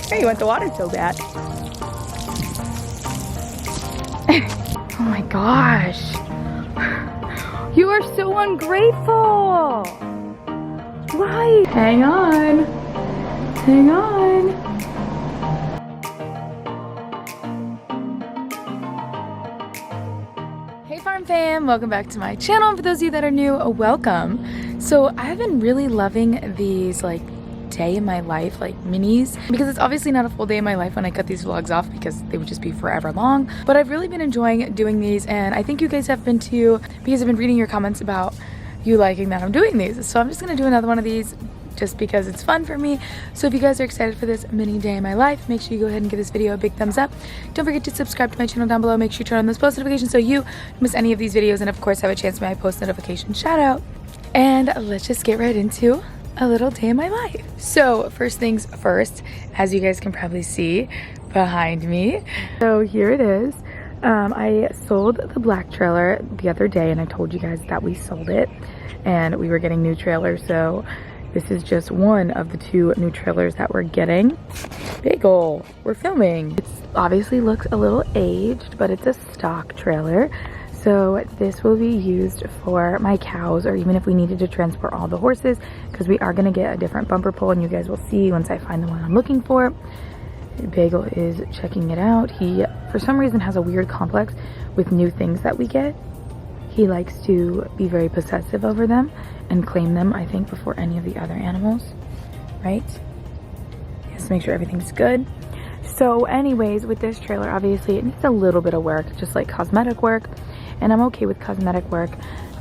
Hey, you want the water so bad. Oh my gosh. You are so ungrateful. Right. Hang on. Hang on. Hey Farm Fam, welcome back to my channel. And for those of you that are new, welcome. So I've been really loving these like day in my life like minis, because it's obviously not a full day in my life when I cut these vlogs off because they would just be forever long, but I've really been enjoying doing these, and I think you guys have been too, because I've been reading your comments about you liking that I'm doing these. So I'm just gonna do another one of these just because it's fun for me. So if you guys are excited for this mini day in my life, make sure you go ahead and give this video a big thumbs up. Don't forget to subscribe to my channel down below. Make sure you turn on those post notifications so you don't miss any of these videos, and of course have a chance for my post notification shout out. And let's just get right into a little day in my life. So first things first, as you guys can probably see behind me, so here it is. I sold the black trailer the other day, and I told you guys that we sold it and we were getting new trailers. So this is just one of the two new trailers that we're getting. Big ol', we're filming. It obviously looks a little aged, but it's a stock trailer. So this will be used for my cows, or even if we needed to transport all the horses, because we are gonna get a different bumper pole, and you guys will see once I find the one I'm looking for. Bagel is checking it out. He, for some reason, has a weird complex with new things that we get. He likes to be very possessive over them and claim them, I think, before any of the other animals, right? He has to make sure everything's good. So anyways, with this trailer, obviously it needs a little bit of work, just like cosmetic work. And I'm okay with cosmetic work.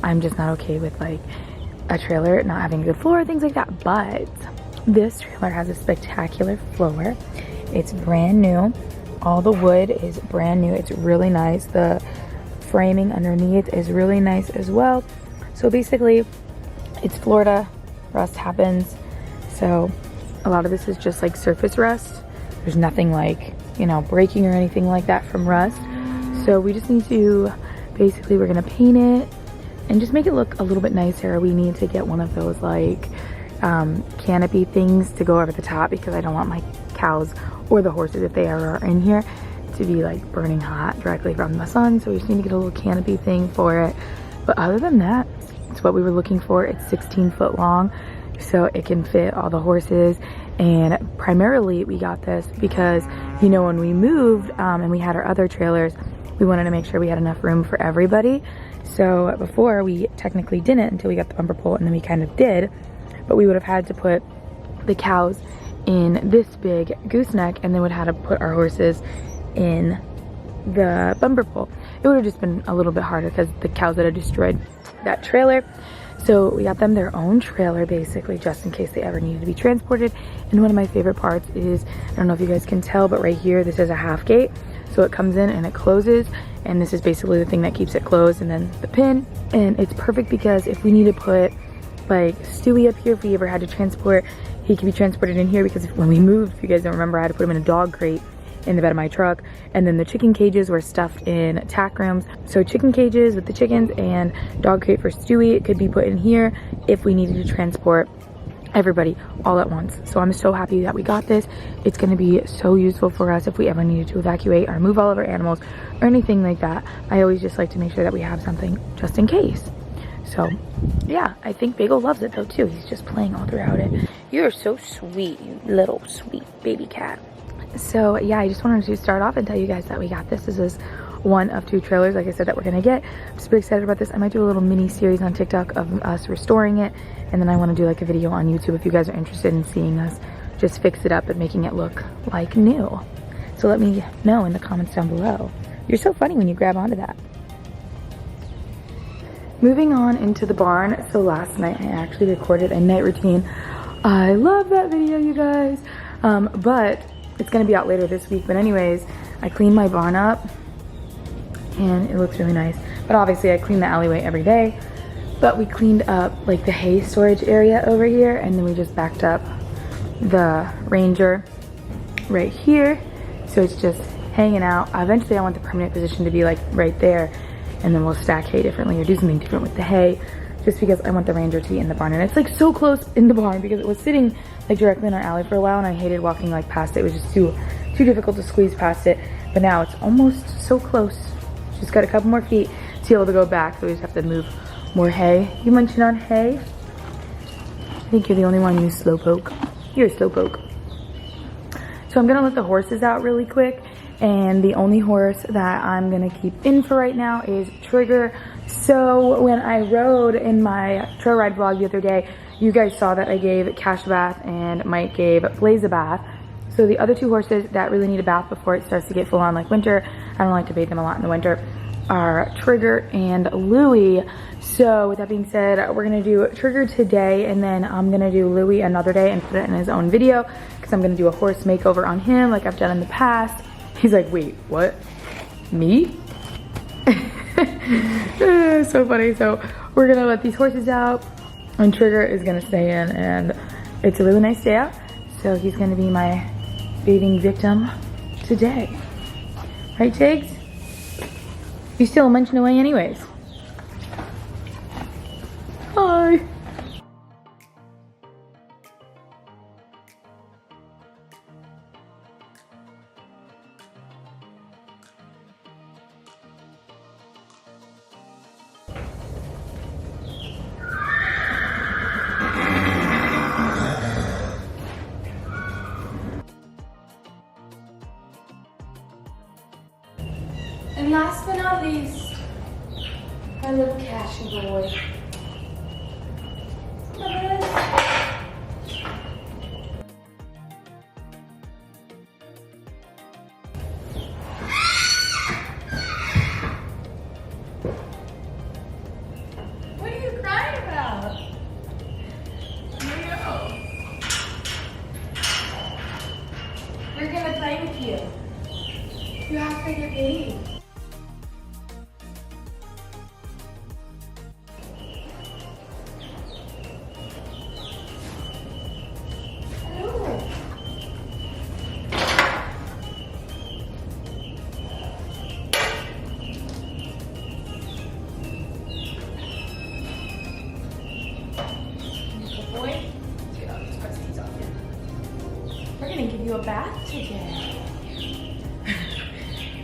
I'm just not okay with like a trailer not having a good floor, things like that. But this trailer has a spectacular floor. It's brand new. All the wood is brand new. It's really nice. The framing underneath is really nice as well. So basically, it's Florida. Rust happens. So a lot of this is just like surface rust. There's nothing like, you know, breaking or anything like that from rust. So we just need to, basically we're gonna paint it and just make it look a little bit nicer. We need to get one of those like canopy things to go over the top, because I don't want my cows or the horses, if they are in here, to be like burning hot directly from the sun. So we just need to get a little canopy thing for it. But other than that, it's what we were looking for. It's 16 foot long, so it can fit all the horses. And primarily we got this because, you know, when we moved and we had our other trailers, we wanted to make sure we had enough room for everybody. So before, we technically didn't until we got the bumper pole, and then we kind of did, but we would have had to put the cows in this big gooseneck, and then would have to put our horses in the bumper pole. It would have just been a little bit harder because the cows would have destroyed that trailer. So we got them their own trailer, basically, just in case they ever needed to be transported. And one of my favorite parts is, I don't know if you guys can tell, but right here, this is a half gate. So it comes in and it closes, and this is basically the thing that keeps it closed, and then the pin. And it's perfect because if we need to put like Stewie up here, if we ever had to transport, he could be transported in here, because when we moved, if you guys don't remember, I had to put him in a dog crate in the bed of my truck. And then the chicken cages were stuffed in tack rooms. So chicken cages with the chickens and dog crate for Stewie, it could be put in here if we needed to transport everybody all at once. So I'm so happy that we got this. It's going to be so useful for us if we ever needed to evacuate or move all of our animals or anything like that. I always just like to make sure that we have something just in case. So yeah, I think Bagel loves it though too. He's just playing all throughout it. You're so sweet, you little sweet baby cat. So yeah, I just wanted to start off and tell you guys that we got this. This is one of two trailers, like I said, that we're gonna get. I'm super excited about this. I might do a little mini series on TikTok of us restoring it, and then I want to do like a video on YouTube if you guys are interested in seeing us just fix it up and making it look like new. So let me know in the comments down below. You're so funny when you grab onto that. Moving on into the barn. So last night I actually recorded a night routine. I love that video, you guys. But it's gonna be out later this week. But anyways, I cleaned my barn up and it looks really nice. But obviously I clean the alleyway every day. But we cleaned up like the hay storage area over here, and then we just backed up the Ranger right here. So it's just hanging out. Eventually I want the permanent position to be like right there, and then we'll stack hay differently or do something different with the hay, just because I want the Ranger to be in the barn. And it's like so close in the barn because it was sitting like directly in our alley for a while and I hated walking like past it. It was just too difficult to squeeze past it. But now it's almost so close. Just got a couple more feet to be able to go back. So we just have to move more hay. You munching on hay? I think you're the only one, you slowpoke. You're a slowpoke. So I'm gonna let the horses out really quick. And the only horse that I'm gonna keep in for right now is Trigger. So when I rode in my trail ride vlog the other day, you guys saw that I gave Cash a bath and Mike gave Blaze a bath. So the other 2 horses that really need a bath before it starts to get full on like winter, I don't like to bathe them a lot in the winter, are Trigger and Louie. So with that being said, we're gonna do Trigger today and then I'm gonna do Louie another day and put it in his own video because I'm gonna do a horse makeover on him like I've done in the past. He's like, wait, what? Me? So funny. So we're gonna let these horses out and Trigger is gonna stay in, and it's a really nice day out. So he's gonna be my bathing victim today. Right, Tiggs? You still munching away anyways. Hi. And last but not least, my little Cashy boy. What are you crying about? Here we go. We're gonna play with you. You have to get bathed. We're gonna give you a bath today.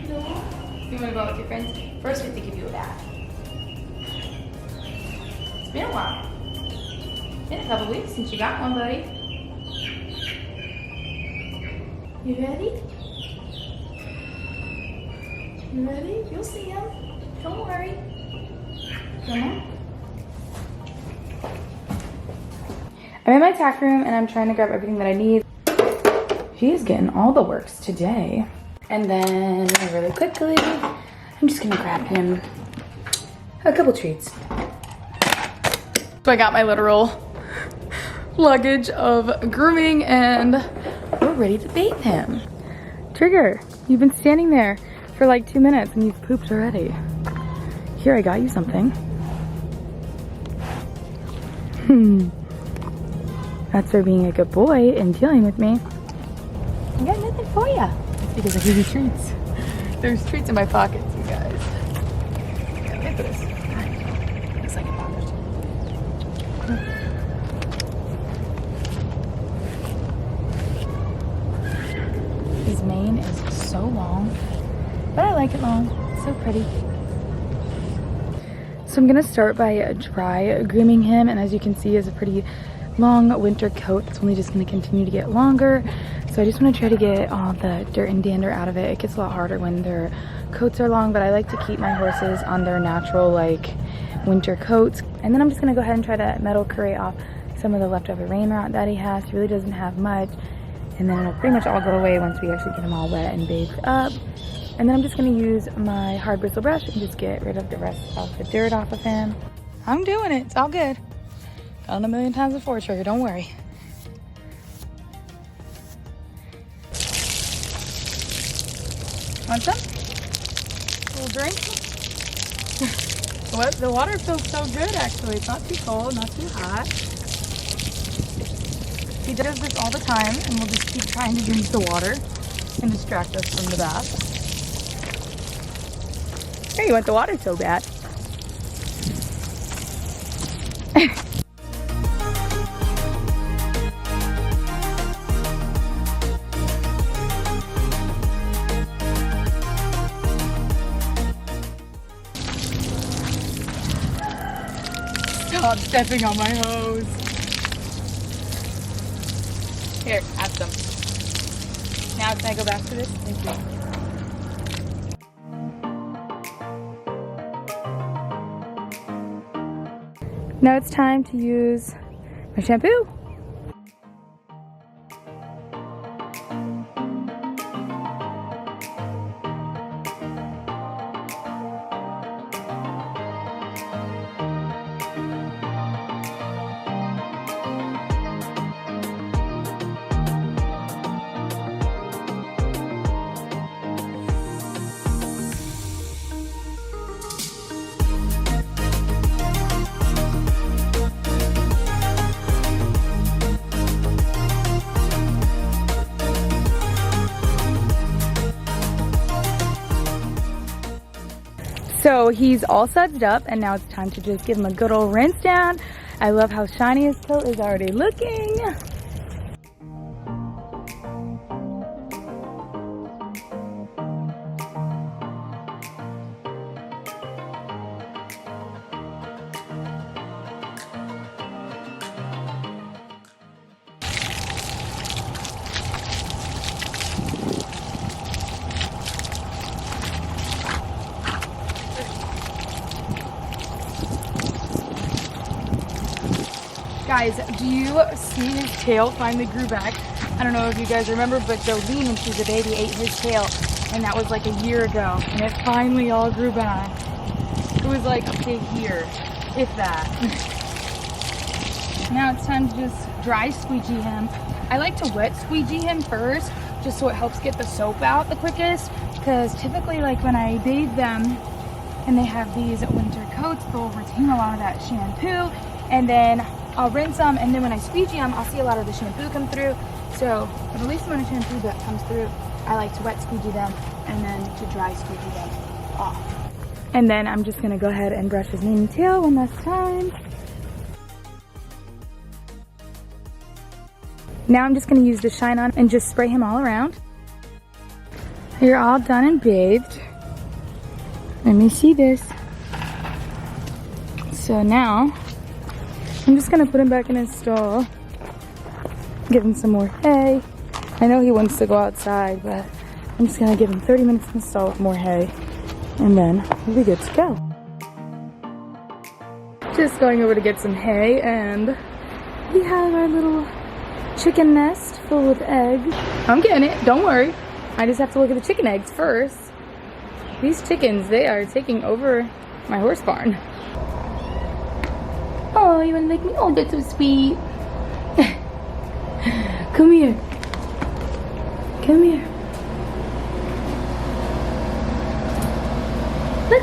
No? You wanna go out with your friends? First we have to give you a bath. It's been a while. It's been a couple weeks since you got one, buddy. You ready? You ready? You'll see him. Don't worry. Come on. I'm in my tack room and I'm trying to grab everything that I need. He is getting all the works today. And then really quickly, I'm just gonna grab him a couple treats. So I got my literal luggage of grooming and we're ready to bathe him. Trigger, you've been standing there for like 2 minutes and you've pooped already. Here, I got you something. That's for being a good boy and dealing with me. I got nothing for you. It's because I give you treats. There's treats in my pockets, you guys. Yeah, look at this. Looks like it bothers you. His mane is so long, but I like it long. It's so pretty. So I'm gonna start by dry grooming him, and as you can see, he has a pretty long winter coat that's only just going to continue to get longer. So I just want to try to get all the dirt and dander out of it. It gets a lot harder when their coats are long, but I like to keep my horses on their natural like winter coats. And then I'm just going to go ahead and try to metal curate off some of the leftover rain rot that he has. He really doesn't have much, and then it'll pretty much all go away once we actually get him all wet and bathed up. And then I'm just going to use my hard bristle brush and just get rid of the rest of the dirt off of him. I'm doing it. It's all good. Done a million times before, Trigger, don't worry. Want some? A little drink? What? The water feels so good, actually. It's not too cold, not too hot. He does this all the time, and we'll just keep trying to drink the water and distract us from the bath. Hey, you want the water so bad. Stop stepping on my hose. Here, have some. Now can I go back to this? Thank you. Now it's time to use my shampoo. So he's all sudsed up, and now it's time to just give him a good old rinse down. I love how shiny his coat is already looking. Guys, do you see his tail finally grew back? I don't know if you guys remember, but Jolene, when she was a baby, ate his tail, and that was like a year ago, and it finally all grew back. It was like a big year, if that. Now it's time to just dry squeegee him. I like to wet squeegee him first, just so it helps get the soap out the quickest, because typically like when I bathe them and they have these winter coats, they'll retain a lot of that shampoo, and then I'll rinse them, and then when I squeegee them, I'll see a lot of the shampoo come through. So for the least amount of shampoo that comes through, I like to wet squeegee them and then to dry squeegee them off. And then I'm just gonna go ahead and brush his mane and tail one last time. Now I'm just gonna use the Shine On and just spray him all around. You're all done and bathed. Let me see this. So now, I'm just gonna put him back in his stall, give him some more hay. I know he wants to go outside, but I'm just gonna give him 30 minutes in the stall with more hay, and then we'll be good to go. Just going over to get some hay, and we have our little chicken nest full with eggs. I'm getting it, don't worry. I just have to look at the chicken eggs first. These chickens, they are taking over my horse barn. Oh, you wanna lick me? Oh, that's so sweet. Come here. Come here. Look.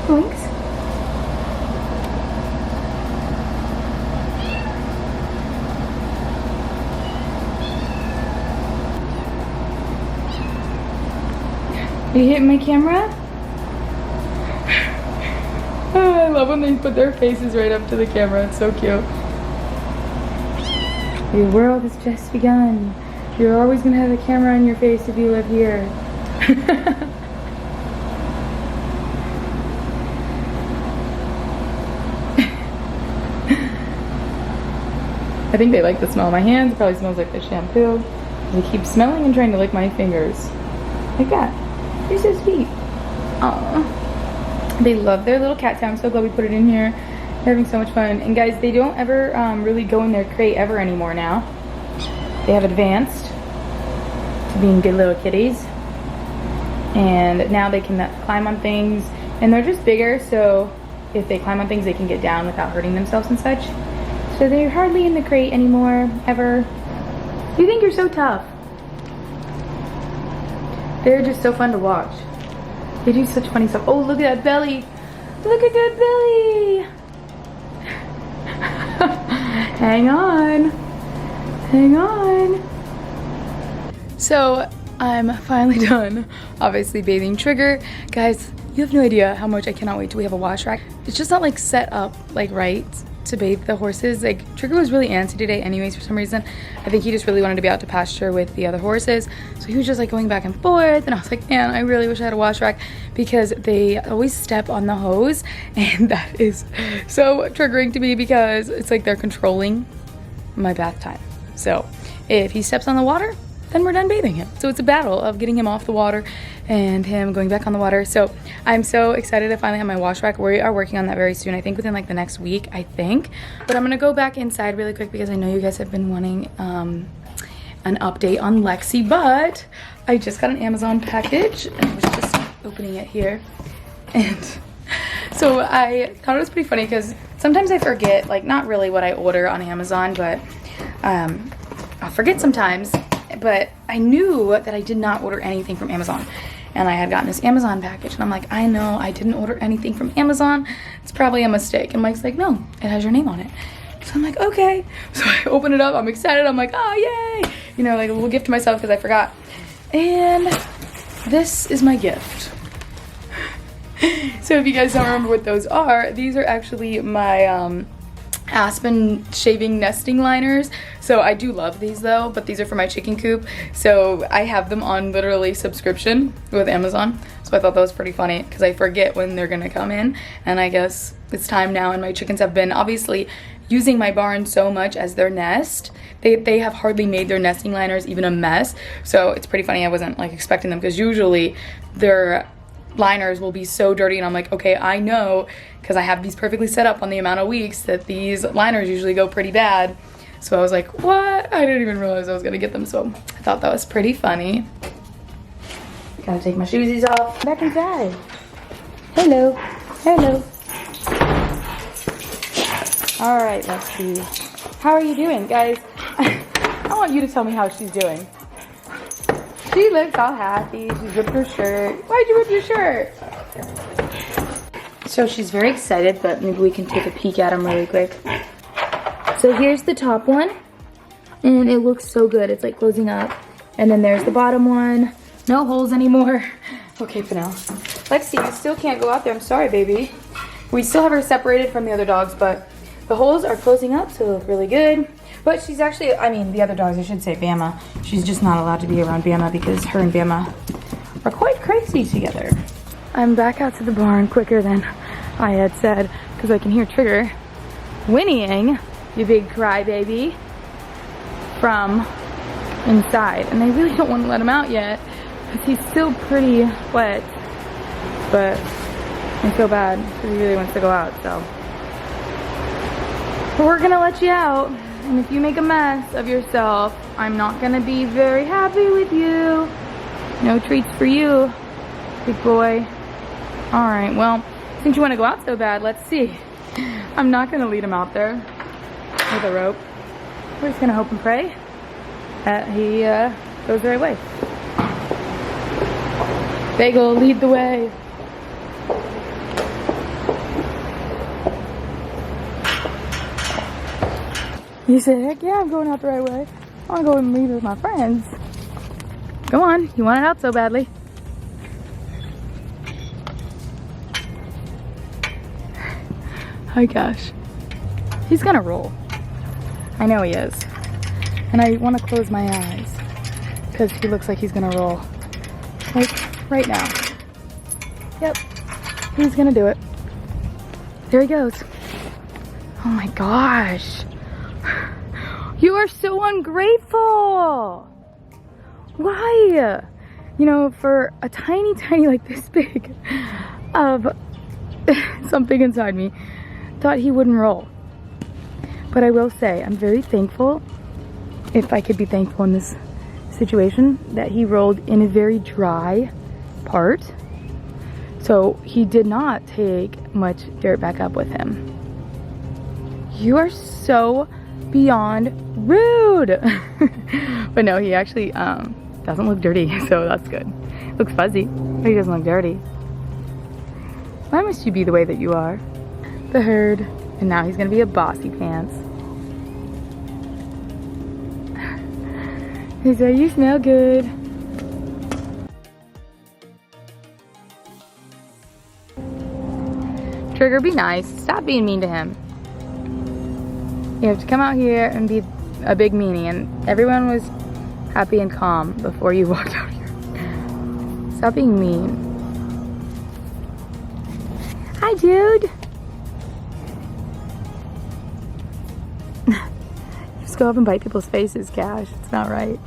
Thanks. You hitting my camera? Oh, I love when they put their faces right up to the camera. It's so cute. Your world has just begun. You're always gonna have a camera on your face if you live here. I think they like the smell of my hands. It probably smells like the shampoo. They keep smelling and trying to lick my fingers. Like that. You're so sweet. Aww. They love their little cat toy. I'm so glad we put it in here. They're having so much fun. And guys, they don't ever really go in their crate ever anymore now. They have advanced to being good little kitties. And now they can climb on things. And they're just bigger, so if they climb on things, they can get down without hurting themselves and such. So they're hardly in the crate anymore, ever. You think you're so tough. They're just so fun to watch. They do such funny stuff. Oh, look at that belly. Look at that belly. Hang on. Hang on. So I'm finally done, obviously, bathing Trigger. Guys, You have no idea how much I cannot wait till we have a wash rack. It's just not like set up like right to bathe the horses. Like Trigger was really antsy today anyways for some reason. I think he just really wanted to be out to pasture with the other horses. So he was just like going back and forth, and I was like, man, I really wish I had a wash rack because they always step on the hose, and that is so triggering to me because it's like they're controlling my bath time. So if he steps on the water, then we're done bathing him. So it's a battle of getting him off the water and him going back on the water. So I'm so excited to finally have my wash rack. We are working on that very soon. I think within like the next week, I think. But I'm gonna go back inside really quick because I know you guys have been wanting an update on Lexi, but I just got an Amazon package and I was just opening it here. And so I thought it was pretty funny because sometimes I forget, like not really what I order on Amazon, but I'll forget sometimes. But I knew that I did not order anything from Amazon, and I had gotten this Amazon package, and I'm like, I know I didn't order anything from Amazon. It's probably a mistake. And Mike's like, no, it has your name on it. So I'm like, okay. So I open it up. I'm excited. I'm like, oh, yay. You know, like a little gift to myself because I forgot. And this is my gift. So if you guys don't remember what those are, these are actually my Aspen shaving nesting liners. So I do love these though, but these are for my chicken coop. So I have them on literally subscription with Amazon. So I thought that was pretty funny because I forget when they're gonna come in, and I guess it's time now. And my chickens have been obviously using my barn so much as their nest. They have hardly made their nesting liners even a mess. So it's pretty funny. I wasn't like expecting them because usually their liners will be so dirty, and I'm like, okay, I know because I have these perfectly set up on the amount of weeks that these liners usually go pretty bad. So I was like, what? I didn't even realize I was gonna get them. So I thought that was pretty funny. Gotta take my shoesies off. Back inside. Hello. Hello. All right, let's see. How are you doing, guys? I want you to tell me how she's doing. She looks all happy. She's ripped her shirt. Why'd you rip your shirt? So she's very excited, but maybe we can take a peek at them really quick. So here's the top one, and it looks so good. It's like closing up. And then there's the bottom one. No holes anymore. Okay, for now. Lexi, you still can't go out there. I'm sorry, baby. We still have her separated from the other dogs, but the holes are closing up, so they look really good. But she's actually, I mean, the other dogs, I should say Bama. She's just not allowed to be around Bama because her and Bama are quite crazy together. I'm back out to the barn quicker than I had said because I can hear Trigger whinnying, you big crybaby, from inside. And I really don't want to let him out yet because he's still pretty wet. But I feel bad because he really wants to go out, so. But we're gonna let you out. And if you make a mess of yourself, I'm not gonna be very happy with you. No treats for you, big boy. All right, well, since you wanna go out so bad, let's see. I'm not gonna lead him out there with a rope. We're just gonna hope and pray that he goes the right way. Bagel, lead the way. You said, heck yeah, I'm going out the right way. I want to go and meet with my friends. Go on, you want it out so badly. Oh gosh. He's gonna roll. I know he is. And I want to close my eyes because he looks like he's gonna roll. Like right now. Yep, he's gonna do it. There he goes. Oh my gosh. You are so ungrateful. Why? You know, for a tiny, like this big of something inside me, thought he wouldn't roll. But I will say, I'm very thankful, if I could be thankful in this situation, that he rolled in a very dry part. So he did not take much dirt back up with him. You are so beyond rude. But no, he actually doesn't look dirty, so that's good. Looks fuzzy, but he doesn't look dirty. Why must you be the way that you are? The herd, and now he's gonna be a bossy pants. He said, you smell good. Trigger, be nice. Stop being mean to him. You have to come out here and be a big meanie, and everyone was happy and calm before you walked out here. Stop being mean. Hi, dude. Just go up and bite people's faces, Cash. It's not right.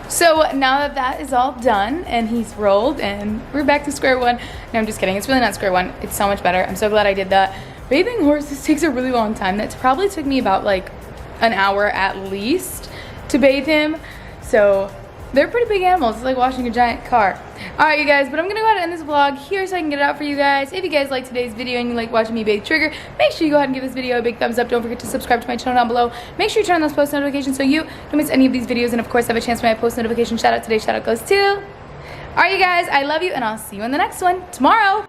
So now that that is all done and he's rolled and we're back to square one. No, I'm just kidding. It's really not square one. It's so much better. I'm so glad I did that. Bathing horses takes a really long time. That's probably took me about like an hour at least to bathe him. So they're pretty big animals. It's like washing a giant car. All right, you guys, but I'm gonna go ahead and end this vlog here so I can get it out for you guys. If you guys like today's video and you like watching me bathe Trigger, make sure you go ahead and give this video a big thumbs up. Don't forget to subscribe to my channel down below. Make sure you turn on those post notifications so you don't miss any of these videos, and of course have a chance for my post notification shout out today. Shout out goes to all right, you guys, I love you, and I'll see you in the next one tomorrow.